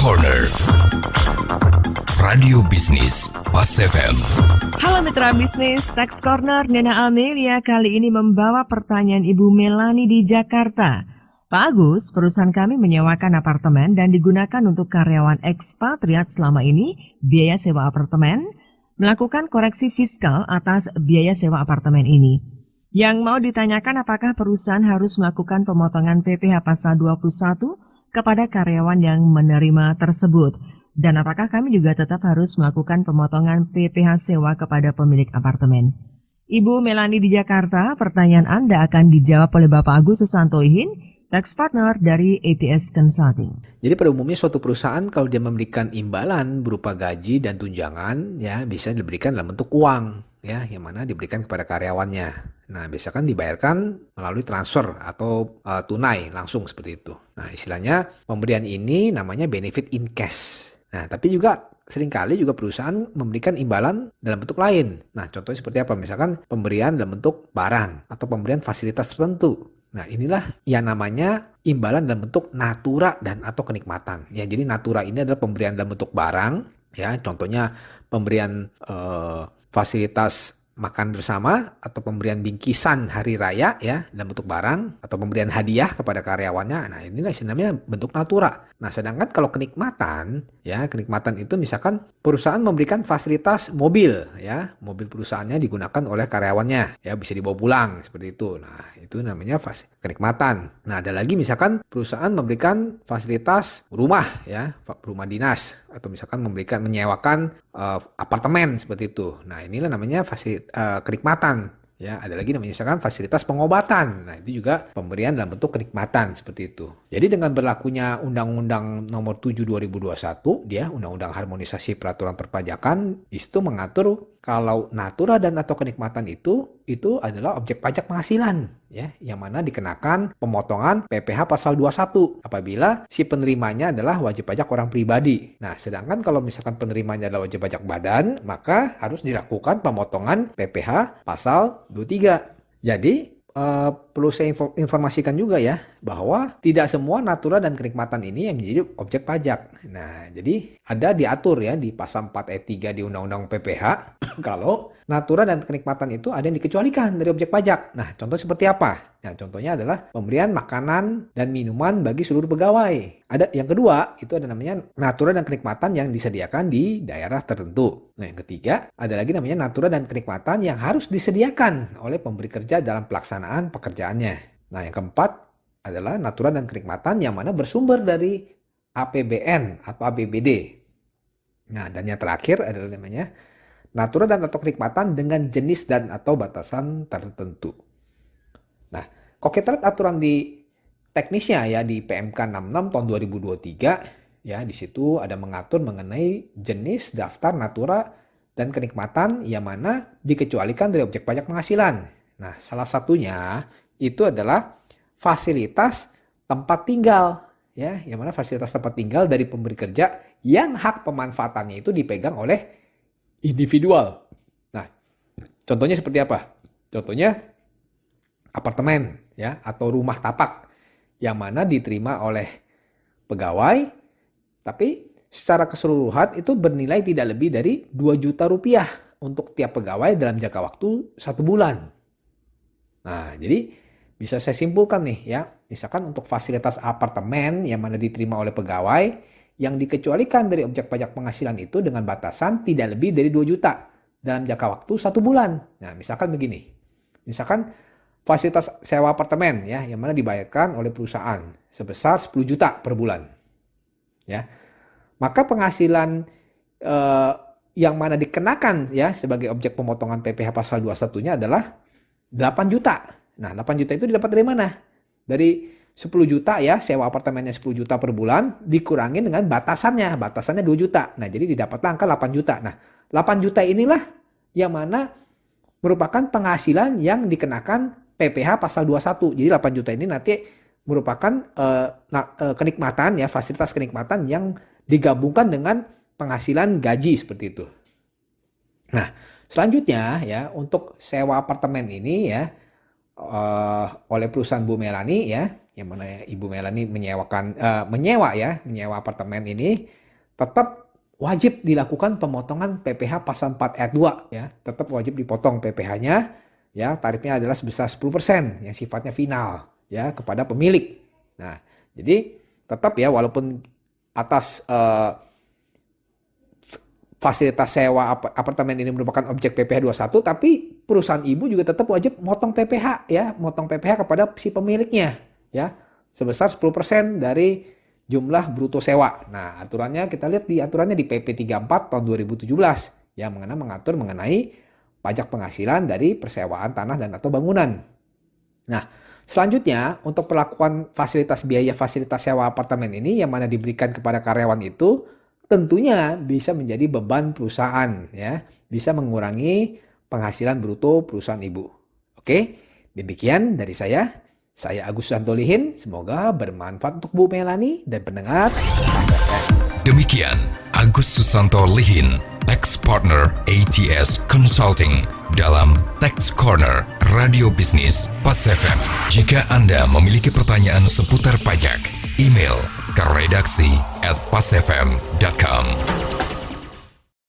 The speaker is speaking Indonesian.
Corner Radio Bisnis Pas FM. Halo mitra bisnis, Tax Corner Nena Amelia kali ini membawa pertanyaan Ibu Melani di Jakarta. Pak Agus, perusahaan kami menyewakan apartemen dan digunakan untuk karyawan ekspatriat selama ini, biaya sewa apartemen, melakukan koreksi fiskal atas biaya sewa apartemen ini. Yang mau ditanyakan apakah perusahaan harus melakukan pemotongan PPh pasal 21 kepada karyawan yang menerima tersebut. Dan apakah kami juga tetap harus melakukan pemotongan PPh sewa kepada pemilik apartemen? Ibu Melani di Jakarta, pertanyaan Anda akan dijawab oleh Bapak Agus Susanto Ihin, Tax Partner dari ATS Consulting. Jadi pada umumnya suatu perusahaan kalau dia memberikan imbalan berupa gaji dan tunjangan, ya bisa diberikan dalam bentuk uang, ya, yang mana diberikan kepada karyawannya. Nah, biasa kan dibayarkan melalui transfer atau tunai langsung seperti itu. Nah, istilahnya pemberian ini namanya benefit in cash. Nah, tapi juga seringkali juga perusahaan memberikan imbalan dalam bentuk lain. Nah, contohnya seperti apa? Misalkan pemberian dalam bentuk barang atau pemberian fasilitas tertentu. Nah, inilah yang namanya imbalan dalam bentuk natura dan atau kenikmatan. Ya, jadi natura ini adalah pemberian dalam bentuk barang. Ya, contohnya pemberian fasilitas makan bersama atau pemberian bingkisan hari raya ya dalam bentuk barang atau pemberian hadiah kepada karyawannya. Nah, inilah namanya bentuk natura. Nah, sedangkan kalau kenikmatan ya, kenikmatan itu misalkan perusahaan memberikan fasilitas mobil ya, mobil perusahaannya digunakan oleh karyawannya ya, bisa dibawa pulang seperti itu. Nah, itu namanya kenikmatan. Nah, ada lagi misalkan perusahaan memberikan fasilitas rumah ya, rumah dinas atau misalkan menyewakan apartemen seperti itu. Nah, inilah namanya kenikmatan. Ya, ada lagi namanya misalkan fasilitas pengobatan. Nah, itu juga pemberian dalam bentuk kenikmatan seperti itu. Jadi dengan berlakunya Undang-Undang Nomor 7 2021, dia Undang-Undang Harmonisasi Peraturan Perpajakan, itu mengatur kalau natura dan atau kenikmatan itu adalah objek pajak penghasilan, ya, yang mana dikenakan pemotongan PPh pasal 21 apabila si penerimanya adalah wajib pajak orang pribadi. Nah, sedangkan kalau misalkan penerimanya adalah wajib pajak badan, maka harus dilakukan pemotongan PPh pasal 23. Jadi perlu saya informasikan juga ya bahwa tidak semua natura dan kenikmatan ini yang menjadi objek pajak. Nah, jadi ada diatur ya di pasal 4 ayat 3 di Undang-Undang PPh kalau natura dan kenikmatan itu ada yang dikecualikan dari objek pajak. Nah, contoh seperti apa? Nah, contohnya adalah pemberian makanan dan minuman bagi seluruh pegawai. Ada yang kedua, itu ada namanya natura dan kenikmatan yang disediakan di daerah tertentu. Nah, yang ketiga, ada lagi namanya natura dan kenikmatan yang harus disediakan oleh pemberi kerja dalam pelaksanaan pekerjaannya. Nah, yang keempat adalah natura dan kenikmatan yang mana bersumber dari APBN atau APBD. Nah, dan yang terakhir adalah namanya natura dan atau kenikmatan dengan jenis dan atau batasan tertentu. Nah, kalau kita lihat aturan di teknisnya ya di PMK 66 tahun 2023 ya, di situ ada mengatur mengenai jenis daftar natura dan kenikmatan yang mana dikecualikan dari objek pajak penghasilan. Nah, salah satunya itu adalah fasilitas tempat tinggal ya, yang mana fasilitas tempat tinggal dari pemberi kerja yang hak pemanfaatannya itu dipegang oleh individual. Nah, contohnya seperti apa? Contohnya apartemen ya atau rumah tapak yang mana diterima oleh pegawai tapi secara keseluruhan itu bernilai tidak lebih dari 2 juta rupiah untuk tiap pegawai dalam jangka waktu 1 bulan. Nah, jadi bisa saya simpulkan nih ya, misalkan untuk fasilitas apartemen yang mana diterima oleh pegawai yang dikecualikan dari objek pajak penghasilan itu dengan batasan tidak lebih dari 2 juta dalam jangka waktu 1 bulan. Nah, misalkan begini. Misalkan fasilitas sewa apartemen ya yang mana dibayarkan oleh perusahaan sebesar 10 juta per bulan. Ya. Maka penghasilan yang mana dikenakan ya sebagai objek pemotongan PPh pasal 21-nya adalah 8 juta. Nah, 8 juta itu didapat dari mana? Dari 10 juta ya, sewa apartemennya 10 juta per bulan, dikurangin dengan batasannya 2 juta. Nah, jadi didapatlah angka 8 juta. Nah, 8 juta inilah yang mana merupakan penghasilan yang dikenakan PPh pasal 21. Jadi 8 juta ini nanti merupakan kenikmatan ya, fasilitas kenikmatan yang digabungkan dengan penghasilan gaji seperti itu. Nah, selanjutnya ya untuk sewa apartemen ini ya oleh perusahaan Bu Melani ya yang mana Ibu Melani menyewa apartemen ini, tetap wajib dilakukan pemotongan PPh pasal 4 ayat 2 ya. Tetap wajib dipotong PPh-nya ya, tarifnya adalah sebesar 10% yang sifatnya final ya kepada pemilik. Nah, jadi tetap ya walaupun atas fasilitas sewa apartemen ini merupakan objek PPh 21, tapi perusahaan ibu juga tetap wajib motong PPh ya, motong PPh kepada si pemiliknya ya, sebesar 10% dari jumlah bruto sewa. Nah, aturannya kita lihat di aturannya di PP 34 tahun 2017 yang mengatur mengenai pajak penghasilan dari persewaan tanah dan atau bangunan. Nah, selanjutnya untuk perlakuan biaya fasilitas sewa apartemen ini yang mana diberikan kepada karyawan itu tentunya bisa menjadi beban perusahaan ya, bisa mengurangi penghasilan bruto perusahaan ibu. Oke, demikian dari saya. Saya Agus Santolihin, semoga bermanfaat untuk Bu Melani dan pendengar. Demikian Agus Susanto Lihin, Tax Partner ATS Consulting dalam Tax Corner Radio Bisnis Pas FM. Jika Anda memiliki pertanyaan seputar pajak, email ke redaksi@pasfm.com.